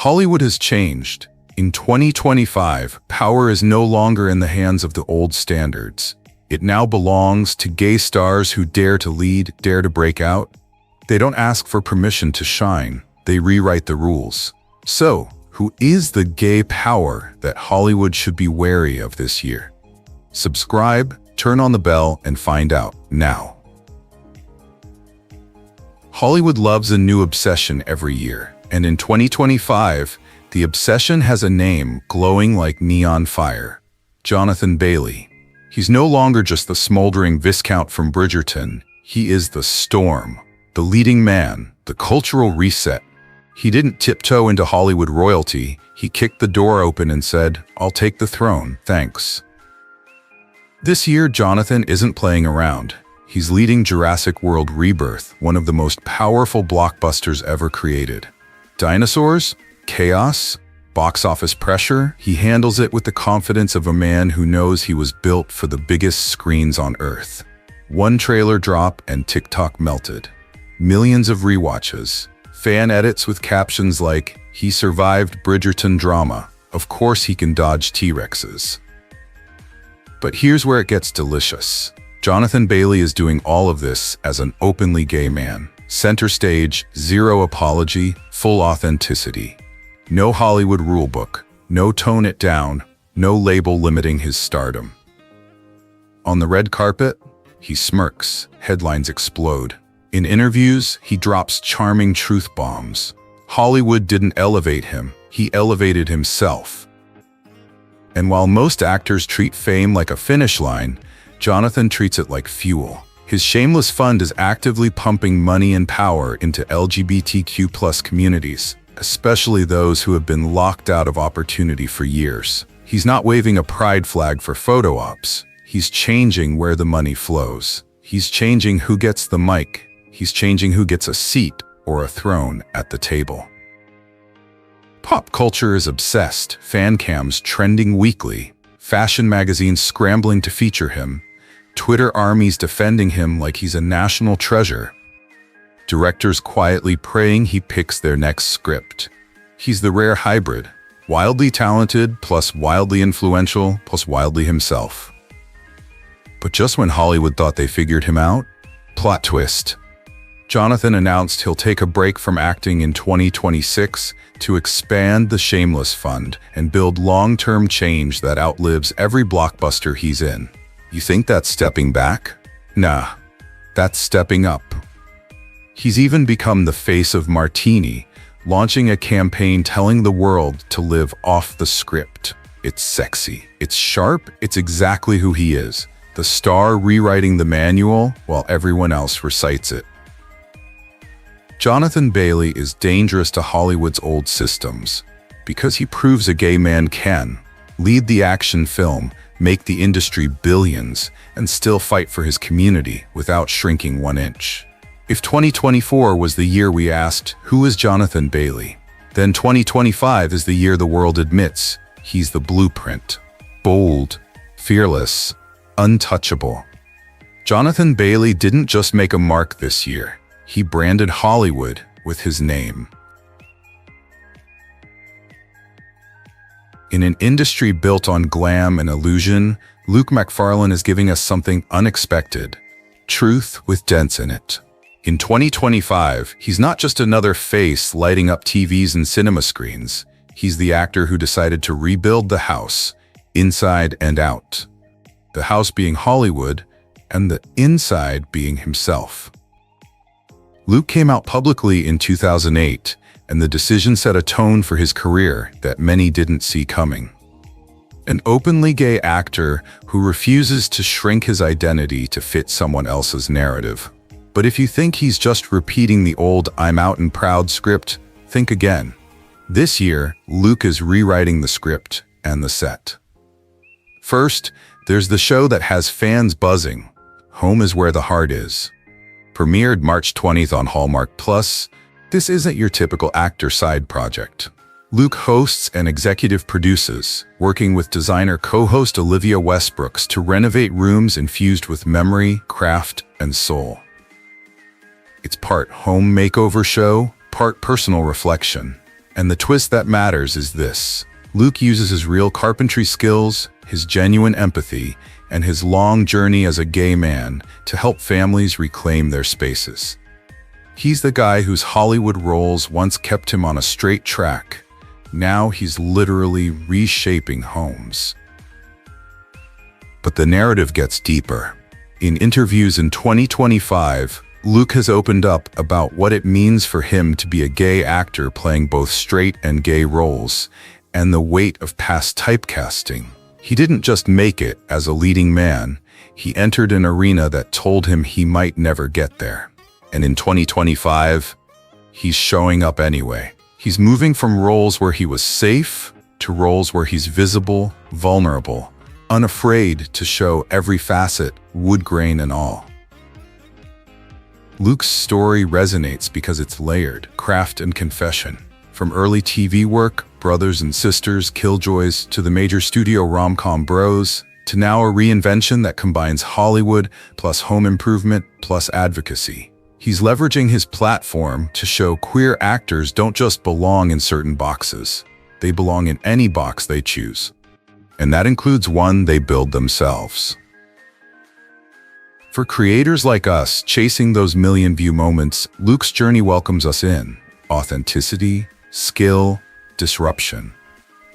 Hollywood has changed. In 2025, power is no longer in the hands of the old standards. It now belongs to gay stars who dare to lead, dare to break out. They don't ask for permission to shine, they rewrite the rules. So, who is the gay power that Hollywood should be wary of this year? Subscribe, turn on the bell, and find out now. Hollywood loves a new obsession every year, and in 2025, the obsession has a name glowing like neon fire: Jonathan Bailey. He's no longer just the smoldering Viscount from Bridgerton. He is the storm, the leading man, the cultural reset. He didn't tiptoe into Hollywood royalty. He kicked the door open and said, "I'll take the throne, thanks." This year, Jonathan isn't playing around. He's leading Jurassic World Rebirth, one of the most powerful blockbusters ever created. Dinosaurs? Chaos? Box office pressure? He handles it with the confidence of a man who knows he was built for the biggest screens on Earth. One trailer drop and TikTok melted. Millions of rewatches. Fan edits with captions like, "He survived Bridgerton drama. Of course he can dodge T-Rexes." But here's where it gets delicious. Jonathan Bailey is doing all of this as an openly gay man. Center stage, zero apology, full authenticity. No Hollywood rulebook, no tone it down, no label limiting his stardom. On the red carpet, he smirks, headlines explode. In interviews, he drops charming truth bombs. Hollywood didn't elevate him, he elevated himself. And while most actors treat fame like a finish line, Jonathan treats it like fuel. His shameless fund is actively pumping money and power into LGBTQ+ communities, especially those who have been locked out of opportunity for years. He's not waving a pride flag for photo ops. He's changing where the money flows. He's changing who gets the mic. He's changing who gets a seat or a throne at the table. Pop culture is obsessed, fan cams trending weekly, fashion magazines scrambling to feature him, Twitter armies defending him like he's a national treasure, directors quietly praying he picks their next script. He's the rare hybrid, wildly talented plus wildly influential plus wildly himself. But just when Hollywood thought they figured him out, plot twist. Jonathan announced he'll take a break from acting in 2026 to expand the Shameless Fund and build long-term change that outlives every blockbuster he's in. You think that's stepping back? Nah, that's stepping up. He's even become the face of Martini, launching a campaign telling the world to live off the script. It's sexy, it's sharp, it's exactly who he is. The star rewriting the manual while everyone else recites it. Jonathan Bailey is dangerous to Hollywood's old systems because he proves a gay man can lead the action film, make the industry billions, and still fight for his community without shrinking 1 inch. If 2024 was the year we asked, who is Jonathan Bailey? Then 2025 is the year the world admits he's the blueprint. Bold, fearless, untouchable. Jonathan Bailey didn't just make a mark this year. He branded Hollywood with his name. In an industry built on glam and illusion, Macfarlane is giving us something unexpected: truth with dents in it. In 2025, he's not just another face lighting up TVs and cinema screens. He's the actor who decided to rebuild the house, inside and out. The house being Hollywood, and the inside being himself. Luke came out publicly in 2008, and the decision set a tone for his career that many didn't see coming. An openly gay actor who refuses to shrink his identity to fit someone else's narrative. But if you think he's just repeating the old "I'm out and proud" script, think again. This year, Luke is rewriting the script and the set. First, there's the show that has fans buzzing, Home is Where the Heart Is. Premiered March 20th on Hallmark Plus, this isn't your typical actor side project. Luke hosts and executive produces, working with designer co-host Olivia Westbrooks to renovate rooms infused with memory, craft, and soul. It's part home makeover show, part personal reflection. And the twist that matters is this. Luke uses his real carpentry skills, his genuine empathy, and his long journey as a gay man to help families reclaim their spaces. He's the guy whose Hollywood roles once kept him on a straight track. Now he's literally reshaping homes. But the narrative gets deeper. In interviews in 2025, Luke has opened up about what it means for him to be a gay actor playing both straight and gay roles, and the weight of past typecasting. He didn't just make it as a leading man, he entered an arena that told him he might never get there. And in 2025, he's showing up anyway. He's moving from roles where he was safe to roles where he's visible, vulnerable, unafraid to show every facet, wood grain and all. Luke's story resonates because it's layered, craft and confession. From early TV work, Brothers and Sisters, Killjoys, to the major studio rom-com Bros, to now a reinvention that combines Hollywood plus home improvement plus advocacy. He's leveraging his platform to show queer actors don't just belong in certain boxes. They belong in any box they choose. And that includes one they build themselves. For creators like us chasing those million-view moments, Luke's journey welcomes us in. Authenticity, skill, disruption.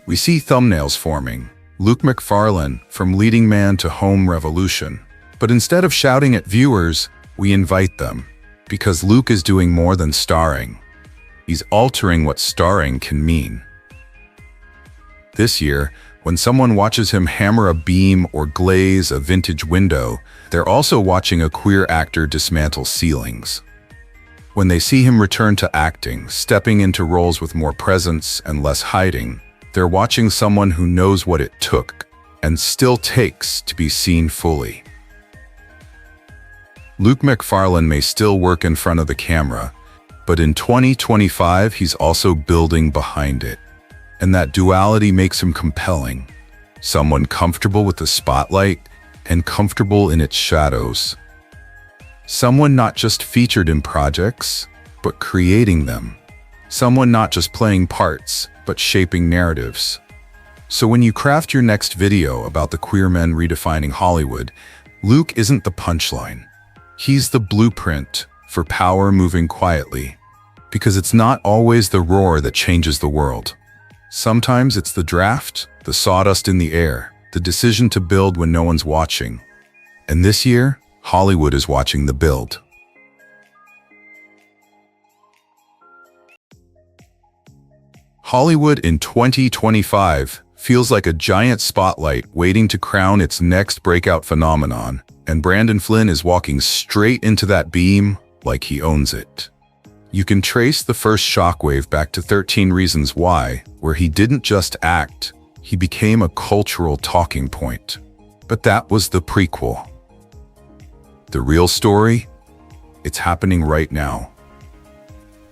We see thumbnails forming. Luke Macfarlane, from leading man to home revolution. But instead of shouting at viewers, we invite them. Because Luke is doing more than starring. He's altering what starring can mean. This year, when someone watches him hammer a beam or glaze a vintage window, they're also watching a queer actor dismantle ceilings. When they see him return to acting, stepping into roles with more presence and less hiding, they're watching someone who knows what it took and still takes to be seen fully. Luke Macfarlane may still work in front of the camera, but in 2025 he's also building behind it. And that duality makes him compelling. Someone comfortable with the spotlight and comfortable in its shadows. Someone not just featured in projects, but creating them. Someone not just playing parts, but shaping narratives. So when you craft your next video about the queer men redefining Hollywood, Luke isn't the punchline. He's the blueprint for power moving quietly. Because it's not always the roar that changes the world. Sometimes it's the draft, the sawdust in the air, the decision to build when no one's watching. And this year, Hollywood is watching the build. Hollywood in 2025 feels like a giant spotlight waiting to crown its next breakout phenomenon, and Brandon Flynn is walking straight into that beam like he owns it. You can trace the first shockwave back to 13 Reasons Why, where he didn't just act, he became a cultural talking point. But that was the prequel. The real story? It's happening right now.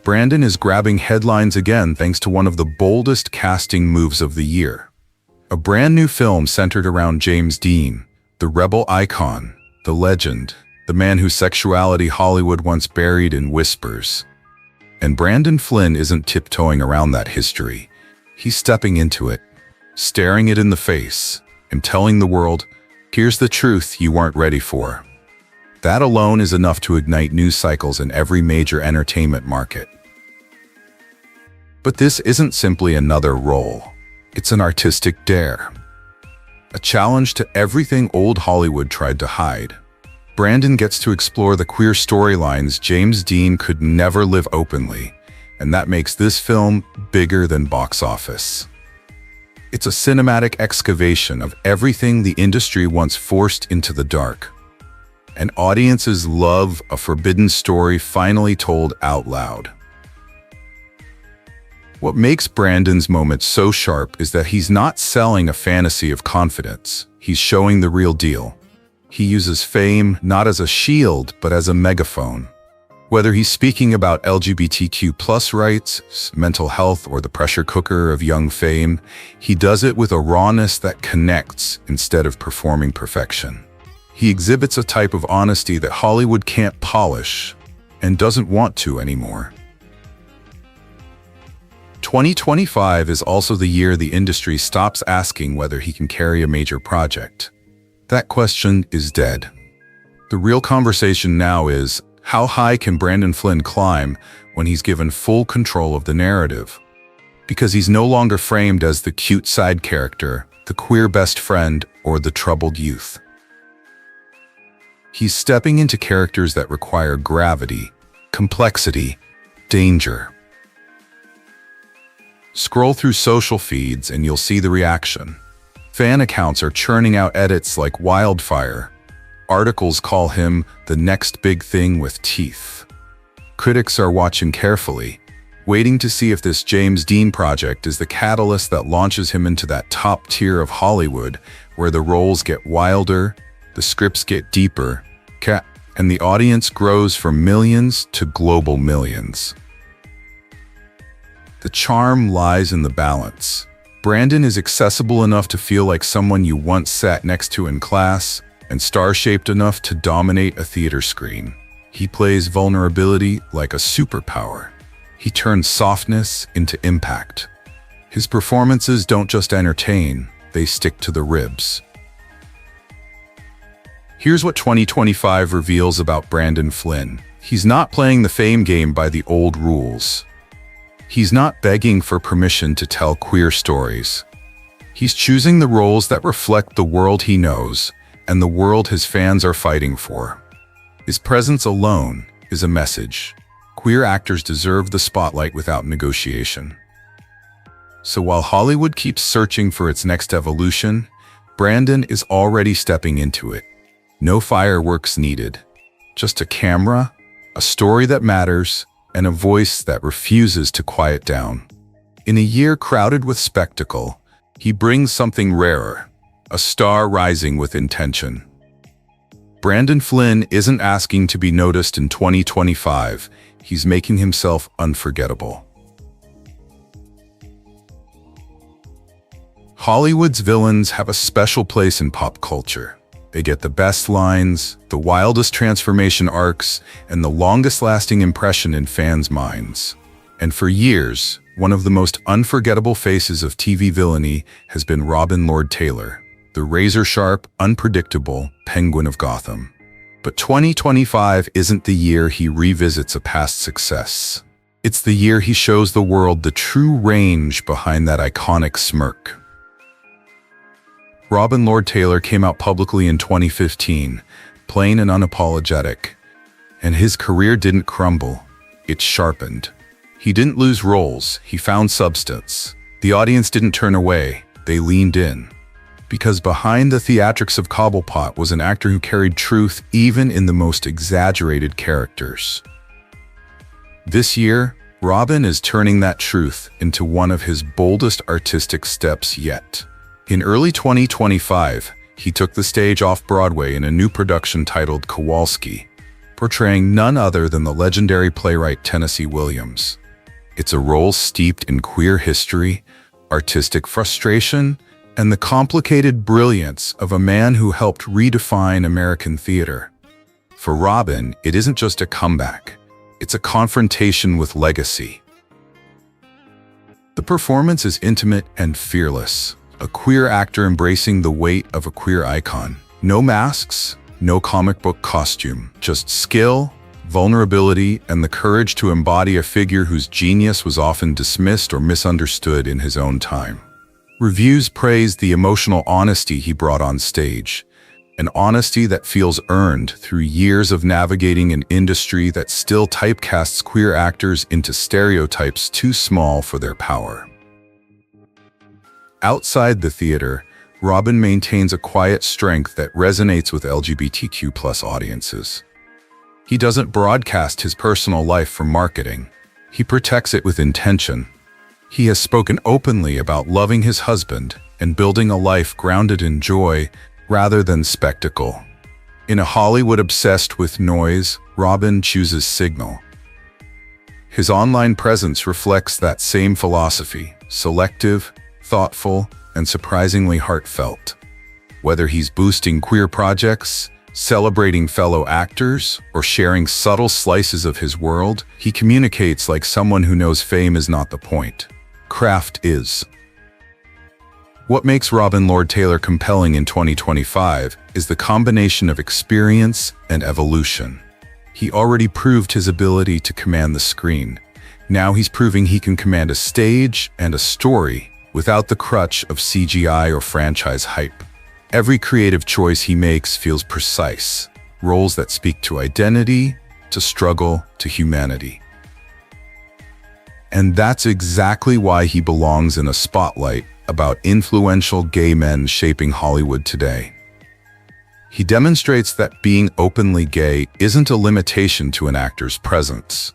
Brandon is grabbing headlines again thanks to one of the boldest casting moves of the year. A brand new film centered around Jaymes Vaughan, the rebel icon, the legend, the man whose sexuality Hollywood once buried in whispers. And Brandon Flynn isn't tiptoeing around that history. He's stepping into it, staring it in the face, and telling the world, here's the truth you weren't ready for. That alone is enough to ignite news cycles in every major entertainment market. But this isn't simply another role. It's an artistic dare. A challenge to everything old Hollywood tried to hide. Brandon gets to explore the queer storylines Jaymes Vaughan could never live openly, and that makes this film bigger than box office. It's a cinematic excavation of everything the industry once forced into the dark. And audiences love a forbidden story finally told out loud. What makes Brandon's moment so sharp is that he's not selling a fantasy of confidence. He's showing the real deal. He uses fame not as a shield, but as a megaphone. Whether he's speaking about LGBTQ+ rights, mental health, or the pressure cooker of young fame, he does it with a rawness that connects instead of performing perfection. He exhibits a type of honesty that Hollywood can't polish and doesn't want to anymore. 2025 is also the year the industry stops asking whether he can carry a major project. That question is dead. The real conversation now is, how high can Brandon Flynn climb when he's given full control of the narrative? Because he's no longer framed as the cute side character, the queer best friend, or the troubled youth. He's stepping into characters that require gravity, complexity, danger. Scroll through social feeds and you'll see the reaction. Fan accounts are churning out edits like wildfire. Articles call him the next big thing with teeth. Critics are watching carefully, waiting to see if this James Dean project is the catalyst that launches him into that top tier of Hollywood, where the roles get wilder, the scripts get deeper, and the audience grows from millions to global millions. The charm lies in the balance. Brandon is accessible enough to feel like someone you once sat next to in class, and star-shaped enough to dominate a theater screen. He plays vulnerability like a superpower. He turns softness into impact. His performances don't just entertain, they stick to the ribs. Here's what 2025 reveals about Brandon Flynn. He's not playing the fame game by the old rules. He's not begging for permission to tell queer stories. He's choosing the roles that reflect the world he knows and the world his fans are fighting for. His presence alone is a message. Queer actors deserve the spotlight without negotiation. So while Hollywood keeps searching for its next evolution, Brandon is already stepping into it. No fireworks needed. Just a camera, a story that matters, and a voice that refuses to quiet down. In a year crowded with spectacle, he brings something rarer, a star rising with intention. Brandon Flynn isn't asking to be noticed in 2025, he's making himself unforgettable. Hollywood's villains have a special place in pop culture. They get the best lines, the wildest transformation arcs, and the longest-lasting impression in fans' minds. And for years, one of the most unforgettable faces of TV villainy has been Robin Lord Taylor, the razor-sharp, unpredictable Penguin of Gotham. But 2025 isn't the year he revisits a past success. It's the year he shows the world the true range behind that iconic smirk. Robin Lord Taylor came out publicly in 2015, plain and unapologetic. And his career didn't crumble, it sharpened. He didn't lose roles, he found substance. The audience didn't turn away, they leaned in. Because behind the theatrics of Cobblepot was an actor who carried truth even in the most exaggerated characters. This year, Robin is turning that truth into one of his boldest artistic steps yet. In early 2025, he took the stage off-Broadway in a new production titled Kowalski, portraying none other than the legendary playwright Tennessee Williams. It's a role steeped in queer history, artistic frustration, and the complicated brilliance of a man who helped redefine American theater. For Robin, it isn't just a comeback, it's a confrontation with legacy. The performance is intimate and fearless. A queer actor embracing the weight of a queer icon. No masks, no comic book costume, just skill, vulnerability, and the courage to embody a figure whose genius was often dismissed or misunderstood in his own time. Reviews praised the emotional honesty he brought on stage, an honesty that feels earned through years of navigating an industry that still typecasts queer actors into stereotypes too small for their power. Outside the theater, Robin maintains a quiet strength that resonates with LGBTQ+ audiences. He doesn't broadcast his personal life for marketing. He protects it with intention. He has spoken openly about loving his husband and building a life grounded in joy rather than spectacle. In a Hollywood obsessed with noise, Robin chooses signal. His online presence reflects that same philosophy, selective, thoughtful, and surprisingly heartfelt. Whether he's boosting queer projects, celebrating fellow actors, or sharing subtle slices of his world, he communicates like someone who knows fame is not the point. craft is. What makes Robin Lord Taylor compelling in 2025 is the combination of experience and evolution. He already proved his ability to command the screen. Now he's proving he can command a stage and a story without the crutch of CGI or franchise hype. Every creative choice he makes feels precise, roles that speak to identity, to struggle, to humanity. And that's exactly why he belongs in a spotlight about influential gay men shaping Hollywood today. He demonstrates that being openly gay isn't a limitation to an actor's presence.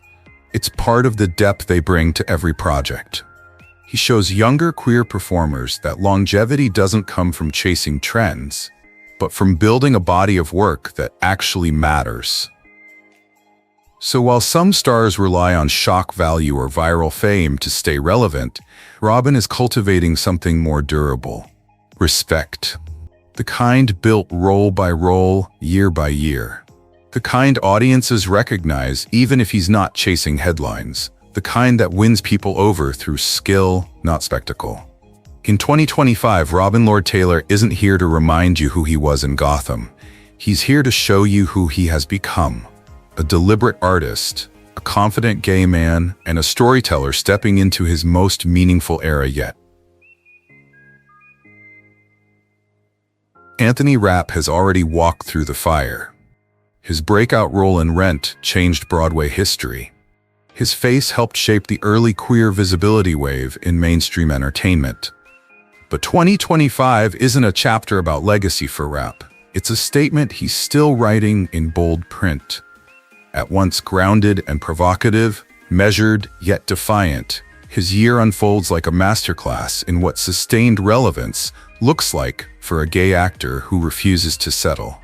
It's part of the depth they bring to every project. He shows younger queer performers that longevity doesn't come from chasing trends, but from building a body of work that actually matters. So while some stars rely on shock value or viral fame to stay relevant, Robin is cultivating something more durable: respect. The kind built role by role, year by year. The kind audiences recognize even if he's not chasing headlines. The kind that wins people over through skill, not spectacle. In 2025, Robin Lord Taylor isn't here to remind you who he was in Gotham. He's here to show you who he has become. A deliberate artist, a confident gay man, and a storyteller stepping into his most meaningful era yet. Anthony Rapp has already walked through the fire. His breakout role in Rent changed Broadway history. His face helped shape the early queer visibility wave in mainstream entertainment. But 2025 isn't a chapter about legacy for Rapp. It's a statement he's still writing in bold print. At once grounded and provocative, measured yet defiant, his year unfolds like a masterclass in what sustained relevance looks like for a gay actor who refuses to settle.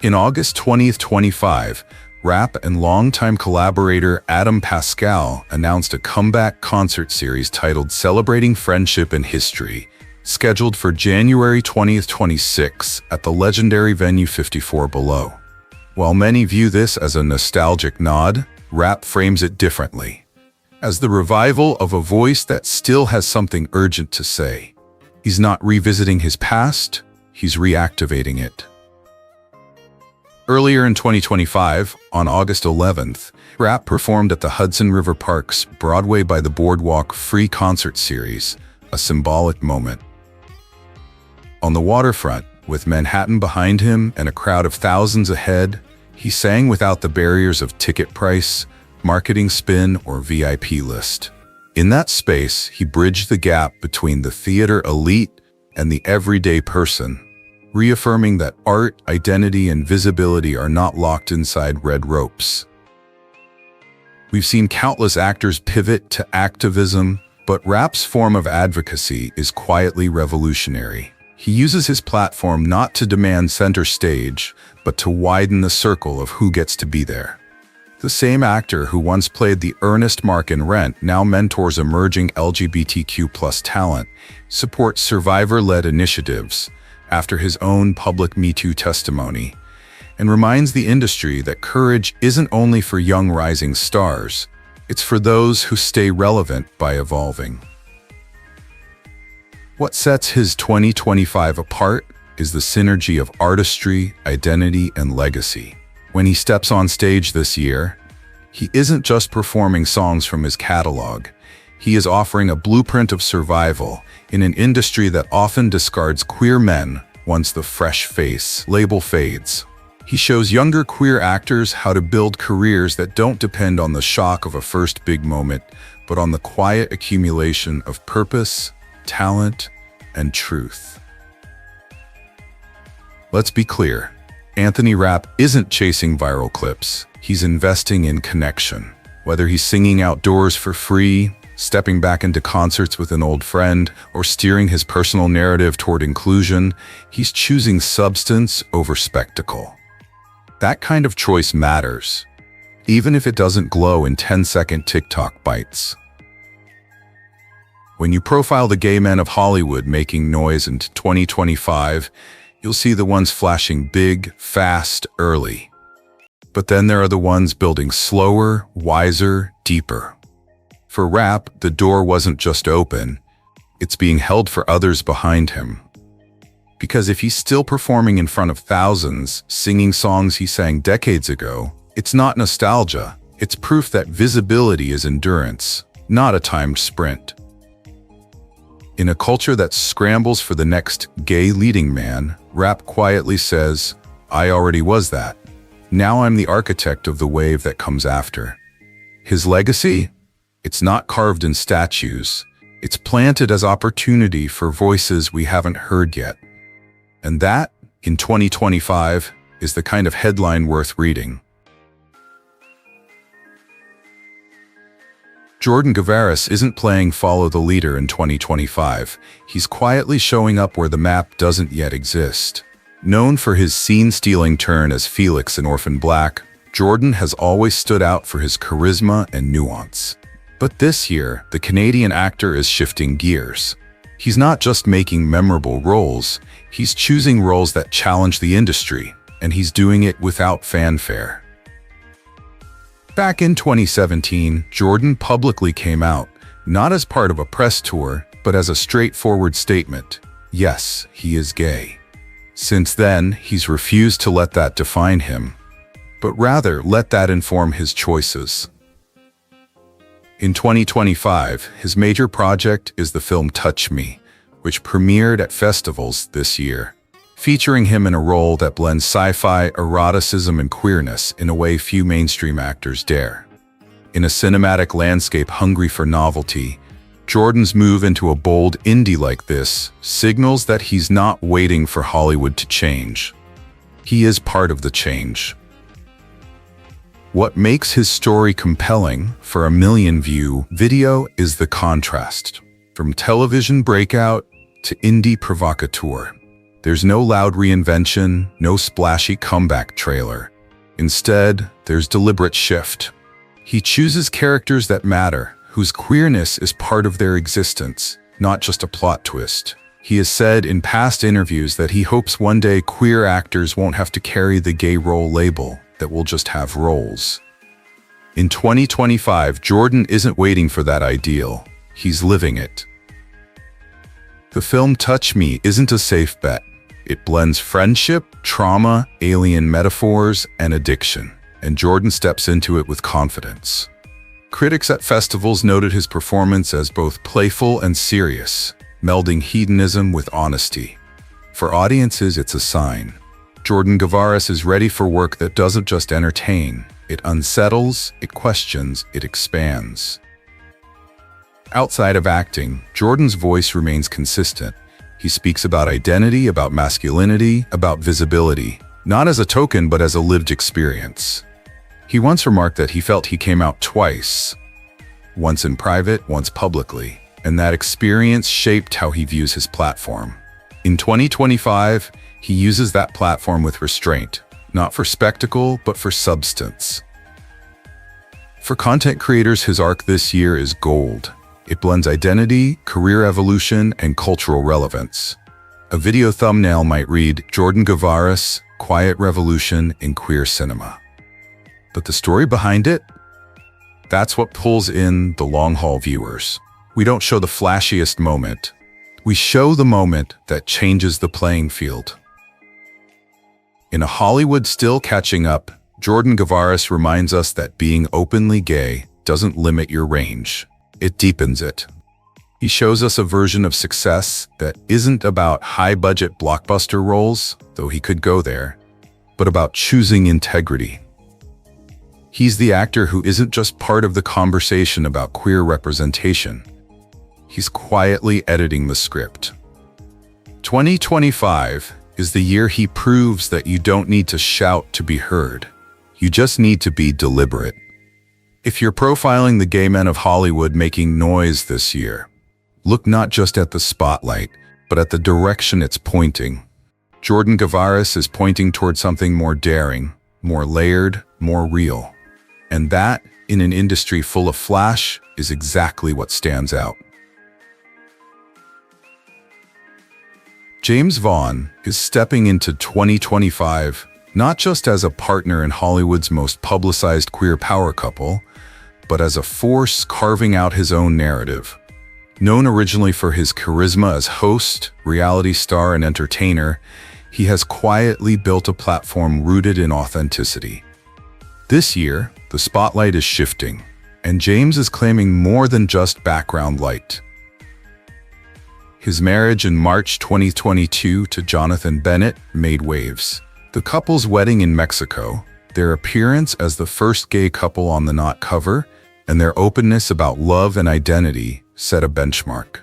In August 2025, Rapp and longtime collaborator Adam Pascal announced a comeback concert series titled Celebrating Friendship and History, scheduled for January 2026 at the legendary venue 54 Below. While many view this as a nostalgic nod, Rapp frames it differently, as the revival of a voice that still has something urgent to say. He's not revisiting his past, he's reactivating it. Earlier in 2025, on August 11th, Rapp performed at the Hudson River Park's Broadway by the Boardwalk free concert series, a symbolic moment. On the waterfront, with Manhattan behind him and a crowd of thousands ahead, he sang without the barriers of ticket price, marketing spin, or VIP list. In that space, he bridged the gap between the theater elite and the everyday person, reaffirming that art, identity, and visibility are not locked inside red ropes. We've seen countless actors pivot to activism, but Rapp's form of advocacy is quietly revolutionary. He uses his platform not to demand center stage, but to widen the circle of who gets to be there. The same actor who once played the earnest Mark in Rent now mentors emerging LGBTQ+ talent, supports survivor-led initiatives after his own public Me Too testimony, and reminds the industry that courage isn't only for young rising stars, it's for those who stay relevant by evolving. What sets his 2025 apart is the synergy of artistry, identity, and legacy. When he steps on stage this year, he isn't just performing songs from his catalog. He is offering a blueprint of survival in an industry that often discards queer men once the fresh face label fades. He shows younger queer actors how to build careers that don't depend on the shock of a first big moment, but on the quiet accumulation of purpose, talent, and truth. Let's be clear, Anthony Rapp isn't chasing viral clips. He's investing in connection. Whether he's singing outdoors for free, stepping back into concerts with an old friend, or steering his personal narrative toward inclusion, he's choosing substance over spectacle. That kind of choice matters, even if it doesn't glow in 10-second TikTok bites. When you profile the gay men of Hollywood making noise in 2025, you'll see the ones flashing big, fast, early. But then there are the ones building slower, wiser, deeper. For Rapp, the door wasn't just open, it's being held for others behind him. Because if he's still performing in front of thousands, singing songs he sang decades ago, it's not nostalgia, it's proof that visibility is endurance, not a timed sprint. In a culture that scrambles for the next gay leading man, Rapp quietly says, "I already was that. Now I'm the architect of the wave that comes after." His legacy? It's not carved in statues. It's planted as opportunity for voices we haven't heard yet. And that, in 2025, is the kind of headline worth reading. Jordan Gavaris isn't playing follow the leader in 2025. He's quietly showing up where the map doesn't yet exist. Known for his scene-stealing turn as Felix in Orphan Black, Jordan has always stood out for his charisma and nuance. But this year, the Canadian actor is shifting gears. He's not just making memorable roles, he's choosing roles that challenge the industry, and he's doing it without fanfare. Back in 2017, Jordan publicly came out, not as part of a press tour, but as a straightforward statement. Yes, he is gay. Since then, he's refused to let that define him, but rather let that inform his choices. In 2025, his major project is the film Touch Me, which premiered at festivals this year, featuring him in a role that blends sci-fi, eroticism, and queerness in a way few mainstream actors dare. In a cinematic landscape hungry for novelty, Jordan's move into a bold indie like this signals that he's not waiting for Hollywood to change. He is part of the change. What makes his story compelling for a million-view video is the contrast. From television breakout to indie provocateur. There's no loud reinvention, no splashy comeback trailer. Instead, there's deliberate shift. He chooses characters that matter, whose queerness is part of their existence, not just a plot twist. He has said in past interviews that he hopes one day queer actors won't have to carry the gay role label, that we'll just have roles. In 2025, Jordan isn't waiting for that ideal. He's living it. The film Touch Me isn't a safe bet. It blends friendship, trauma, alien metaphors, and addiction, and Jordan steps into it with confidence. Critics at festivals noted his performance as both playful and serious, melding hedonism with honesty. For audiences, it's a sign. Jordan Gavaris is ready for work that doesn't just entertain. It unsettles, it questions, it expands. Outside of acting, Jordan's voice remains consistent. He speaks about identity, about masculinity, about visibility, not as a token but as a lived experience. He once remarked that he felt he came out twice, once in private, once publicly, and that experience shaped how he views his platform. In 2025, he uses that platform with restraint, not for spectacle, but for substance. For content creators, his arc this year is gold. It blends identity, career evolution, and cultural relevance. A video thumbnail might read, "Jordan Gavaris, Quiet Revolution in Queer Cinema." But the story behind it? That's what pulls in the long-haul viewers. We don't show the flashiest moment. We show the moment that changes the playing field. In a Hollywood still catching up, Jordan Gavaris reminds us that being openly gay doesn't limit your range. It deepens it. He shows us a version of success that isn't about high-budget blockbuster roles, though he could go there, but about choosing integrity. He's the actor who isn't just part of the conversation about queer representation. He's quietly editing the script. 2025 is the year he proves that you don't need to shout to be heard. You just need to be deliberate. If you're profiling the gay men of Hollywood making noise this year, look not just at the spotlight, but at the direction it's pointing. Jordan Gavaris is pointing toward something more daring, more layered, more real. And that, in an industry full of flash, is exactly what stands out. Jaymes Vaughan is stepping into 2025 not just as a partner in Hollywood's most publicized queer power couple, but as a force carving out his own narrative. Known originally for his charisma as host, reality star, and entertainer, he has quietly built a platform rooted in authenticity. This year, the spotlight is shifting, and Jaymes is claiming more than just background light. His marriage in March 2022 to Jonathan Bennett made waves. The couple's wedding in Mexico, their appearance as the first gay couple on the Knot cover, and their openness about love and identity set a benchmark.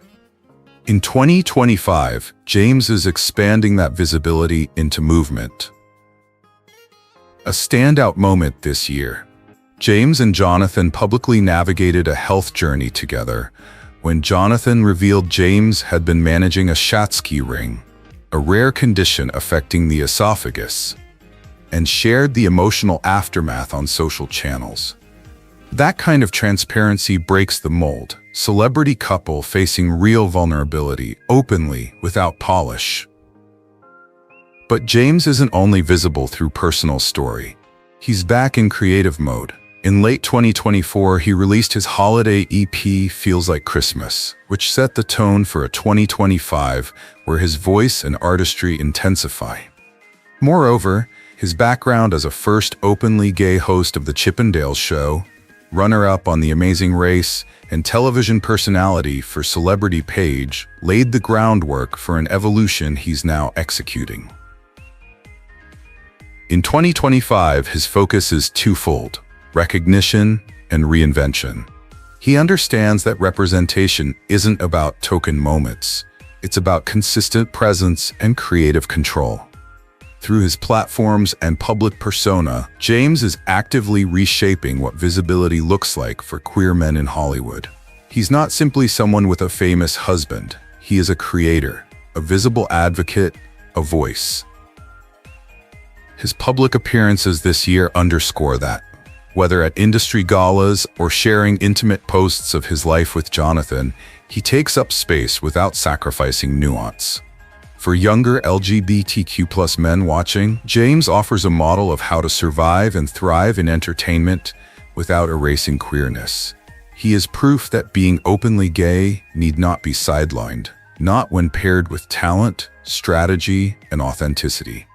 In 2025, Jaymes is expanding that visibility into movement. A standout moment this year, Jaymes and Jonathan publicly navigated a health journey together when Jonathan revealed Jaymes had been managing a Schatzki ring, a rare condition affecting the esophagus, and shared the emotional aftermath on social channels. That kind of transparency breaks the mold. Celebrity couple facing real vulnerability, openly, without polish. But Jaymes isn't only visible through personal story. He's back in creative mode. In late 2024, he released his holiday EP, Feels Like Christmas, which set the tone for a 2025 where his voice and artistry intensify. Moreover, his background as a first openly gay host of The Chippendales Show, runner-up on The Amazing Race, and television personality for Celebrity Page laid the groundwork for an evolution he's now executing. In 2025, his focus is twofold: recognition and reinvention. He understands that representation isn't about token moments. It's about consistent presence and creative control. Through his platforms and public persona, Jaymes is actively reshaping what visibility looks like for queer men in Hollywood. He's not simply someone with a famous husband. He is a creator, a visible advocate, a voice. His public appearances this year underscore that. Whether at industry galas or sharing intimate posts of his life with Jonathan, he takes up space without sacrificing nuance. For younger LGBTQ+ men watching, Jaymes offers a model of how to survive and thrive in entertainment without erasing queerness. He is proof that being openly gay need not be sidelined, not when paired with talent, strategy, and authenticity.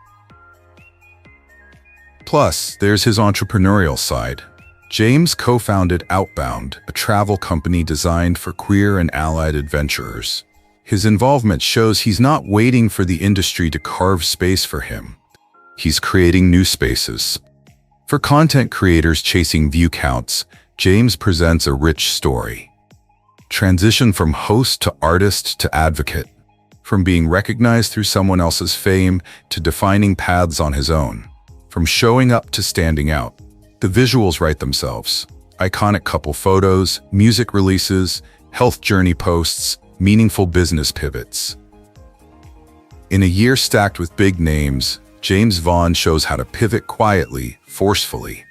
Plus, there's his entrepreneurial side. Jaymes co-founded Outbound, a travel company designed for queer and allied adventurers. His involvement shows he's not waiting for the industry to carve space for him. He's creating new spaces. For content creators chasing view counts, Jaymes presents a rich story. Transition from host to artist to advocate. From being recognized through someone else's fame to defining paths on his own. From showing up to standing out. The visuals write themselves. Iconic couple photos, music releases, health journey posts, meaningful business pivots. In a year stacked with big names, Jaymes Vaughan shows how to pivot quietly, forcefully.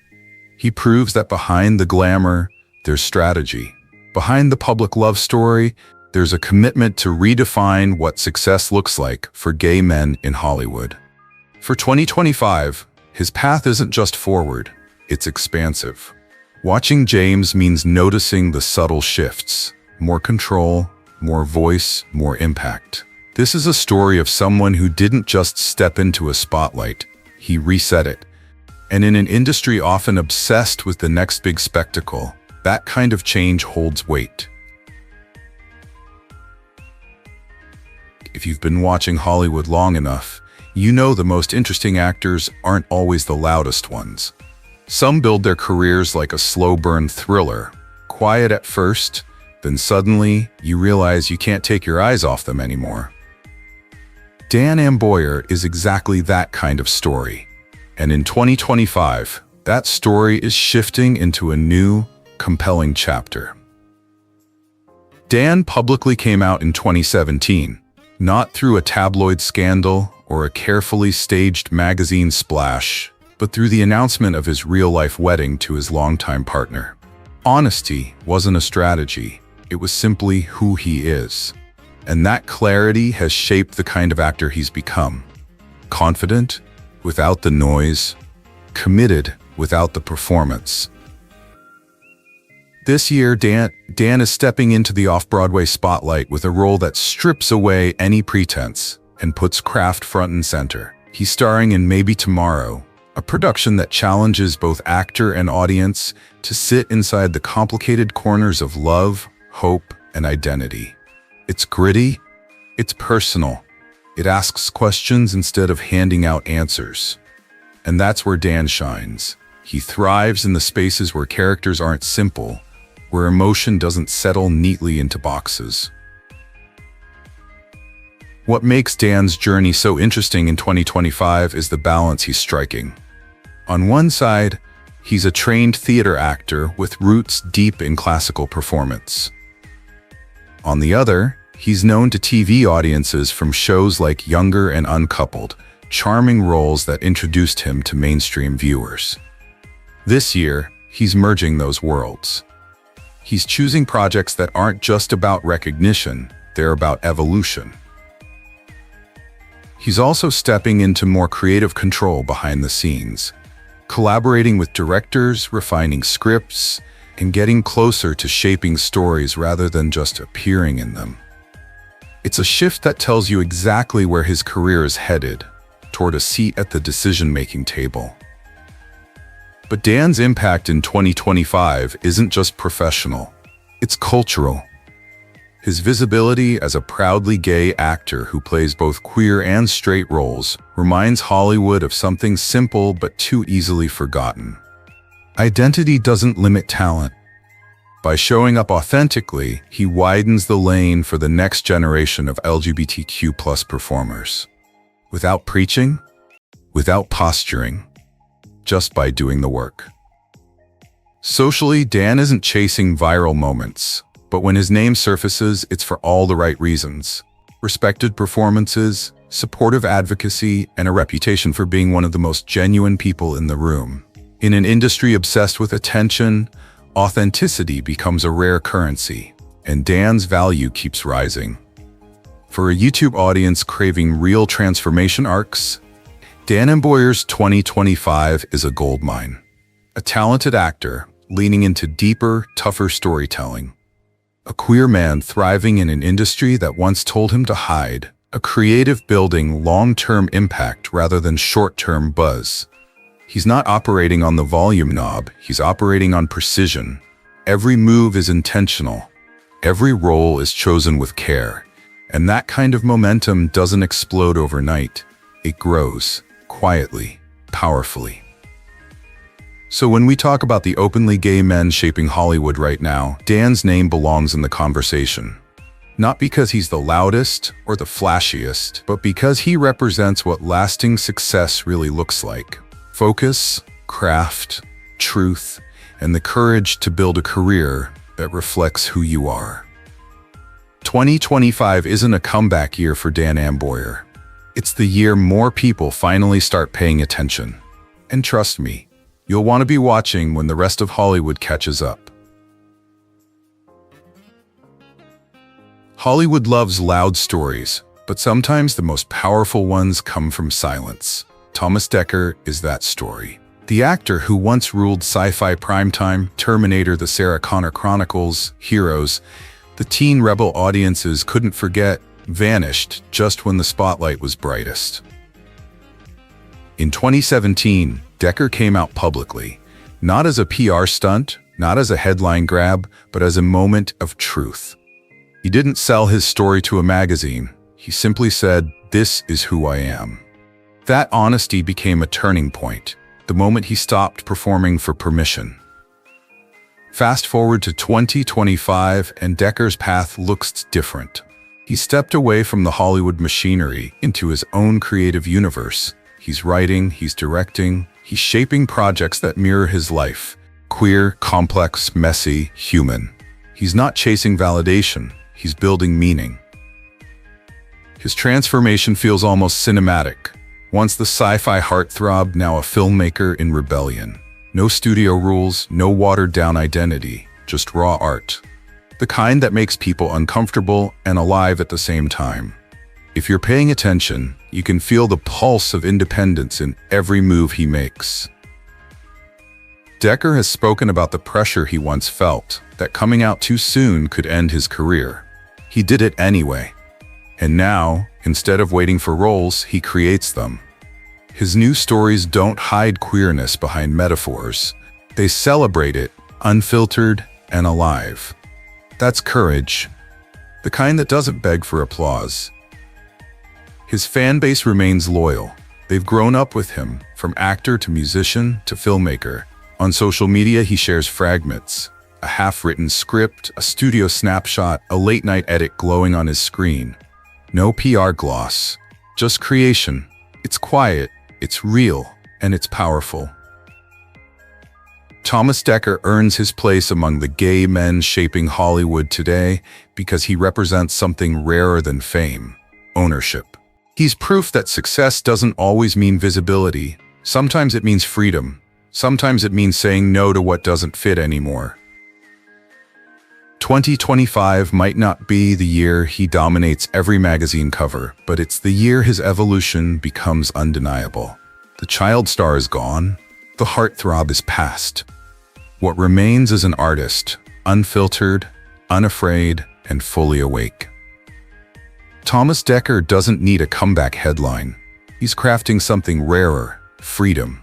He proves that behind the glamour, there's strategy. Behind the public love story, there's a commitment to redefine what success looks like for gay men in Hollywood. For 2025, his path isn't just forward, it's expansive. Watching Jaymes means noticing the subtle shifts. More control, more voice, more impact. This is a story of someone who didn't just step into a spotlight, he reset it. And in an industry often obsessed with the next big spectacle, that kind of change holds weight. If you've been watching Hollywood long enough, you know the most interesting actors aren't always the loudest ones. Some build their careers like a slow-burn thriller, quiet at first, then suddenly you realize you can't take your eyes off them anymore. Dan Amboyer is exactly that kind of story. And in 2025, that story is shifting into a new, compelling chapter. Dan publicly came out in 2017, not through a tabloid scandal or a carefully staged magazine splash, but through the announcement of his real-life wedding to his longtime partner. Honesty wasn't a strategy, it was simply who he is. And that clarity has shaped the kind of actor he's become. Confident, without the noise, committed, without the performance. This year, Dan is stepping into the off-Broadway spotlight with a role that strips away any pretense and puts craft front and center. He's starring in Maybe Tomorrow, a production that challenges both actor and audience to sit inside the complicated corners of love, hope, and identity. It's gritty, it's personal, it asks questions instead of handing out answers. And that's where Dan shines. He thrives in the spaces where characters aren't simple, where emotion doesn't settle neatly into boxes. What makes Dan's journey so interesting in 2025 is the balance he's striking. On one side, he's a trained theater actor with roots deep in classical performance. On the other, he's known to TV audiences from shows like Younger and Uncoupled, charming roles that introduced him to mainstream viewers. This year, he's merging those worlds. He's choosing projects that aren't just about recognition, they're about evolution. He's also stepping into more creative control behind the scenes, collaborating with directors, refining scripts, and getting closer to shaping stories rather than just appearing in them. It's a shift that tells you exactly where his career is headed, toward a seat at the decision-making table. But Dan's impact in 2025 isn't just professional, it's cultural. His visibility as a proudly gay actor who plays both queer and straight roles reminds Hollywood of something simple but too easily forgotten. Identity doesn't limit talent. By showing up authentically, he widens the lane for the next generation of LGBTQ+ performers. Without preaching, without posturing, just by doing the work. Socially, Dan isn't chasing viral moments. But when his name surfaces, it's for all the right reasons. Respected performances, supportive advocacy, and a reputation for being one of the most genuine people in the room. In an industry obsessed with attention, authenticity becomes a rare currency, and Dan's value keeps rising. For a YouTube audience craving real transformation arcs, Dan Amboyer's 2025 is a goldmine. A talented actor leaning into deeper, tougher storytelling. A queer man thriving in an industry that once told him to hide. A creative building long-term impact rather than short-term buzz. He's not operating on the volume knob, he's operating on precision. Every move is intentional. Every role is chosen with care. And that kind of momentum doesn't explode overnight. It grows, quietly, powerfully. So when we talk about the openly gay men shaping Hollywood right now, Dan's name belongs in the conversation. Not because he's the loudest or the flashiest, but because he represents what lasting success really looks like. Focus, craft, truth, and the courage to build a career that reflects who you are. 2025 isn't a comeback year for Dan Amboyer. It's the year more people finally start paying attention. And trust me, you'll want to be watching when the rest of Hollywood catches up. Hollywood loves loud stories, but sometimes the most powerful ones come from silence. Thomas Dekker is that story. The actor who once ruled sci-fi primetime, Terminator, the Sarah Connor Chronicles, Heroes, the teen rebel audiences couldn't forget, vanished just when the spotlight was brightest. In 2017, Dekker came out publicly, not as a PR stunt, not as a headline grab, but as a moment of truth. He didn't sell his story to a magazine. He simply said, "This is who I am." That honesty became a turning point, the moment he stopped performing for permission. Fast forward to 2025, and Dekker's path looks different. He stepped away from the Hollywood machinery into his own creative universe. He's writing, he's directing, he's shaping projects that mirror his life. Queer, complex, messy, human. He's not chasing validation, he's building meaning. His transformation feels almost cinematic. Once the sci-fi heartthrob, now a filmmaker in rebellion. No studio rules, no watered-down identity, just raw art. The kind that makes people uncomfortable and alive at the same time. If you're paying attention, you can feel the pulse of independence in every move he makes. Dekker has spoken about the pressure he once felt, that coming out too soon could end his career. He did it anyway. And now, instead of waiting for roles, he creates them. His new stories don't hide queerness behind metaphors. They celebrate it, unfiltered and alive. That's courage, the kind that doesn't beg for applause. His fan base remains loyal. They've grown up with him, from actor to musician to filmmaker. On social media, he shares fragments, a half-written script, a studio snapshot, a late-night edit glowing on his screen. No PR gloss, just creation. It's quiet, it's real, and it's powerful. Thomas Dekker earns his place among the gay men shaping Hollywood today because he represents something rarer than fame: ownership. He's proof that success doesn't always mean visibility. Sometimes it means freedom. Sometimes it means saying no to what doesn't fit anymore. 2025 might not be the year he dominates every magazine cover, but it's the year his evolution becomes undeniable. The child star is gone. The heartthrob is past. What remains is an artist, unfiltered, unafraid, and fully awake. Thomas Dekker doesn't need a comeback headline. He's crafting something rarer: freedom.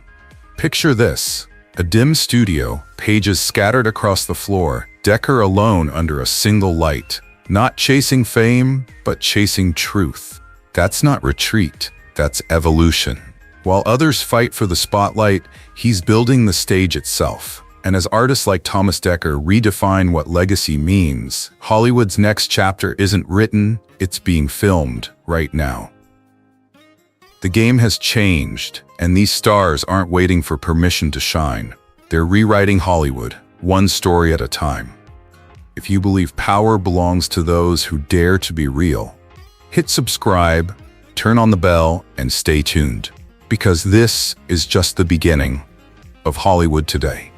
Picture this: a dim studio, pages scattered across the floor, Dekker alone under a single light, not chasing fame, but chasing truth. That's not retreat, that's evolution. While others fight for the spotlight, he's building the stage itself. And as artists like Thomas Dekker redefine what legacy means, Hollywood's next chapter isn't written, it's being filmed right now. The game has changed, and these stars aren't waiting for permission to shine. They're rewriting Hollywood, one story at a time. If you believe power belongs to those who dare to be real, hit subscribe, turn on the bell, and stay tuned, because this is just the beginning of Hollywood today.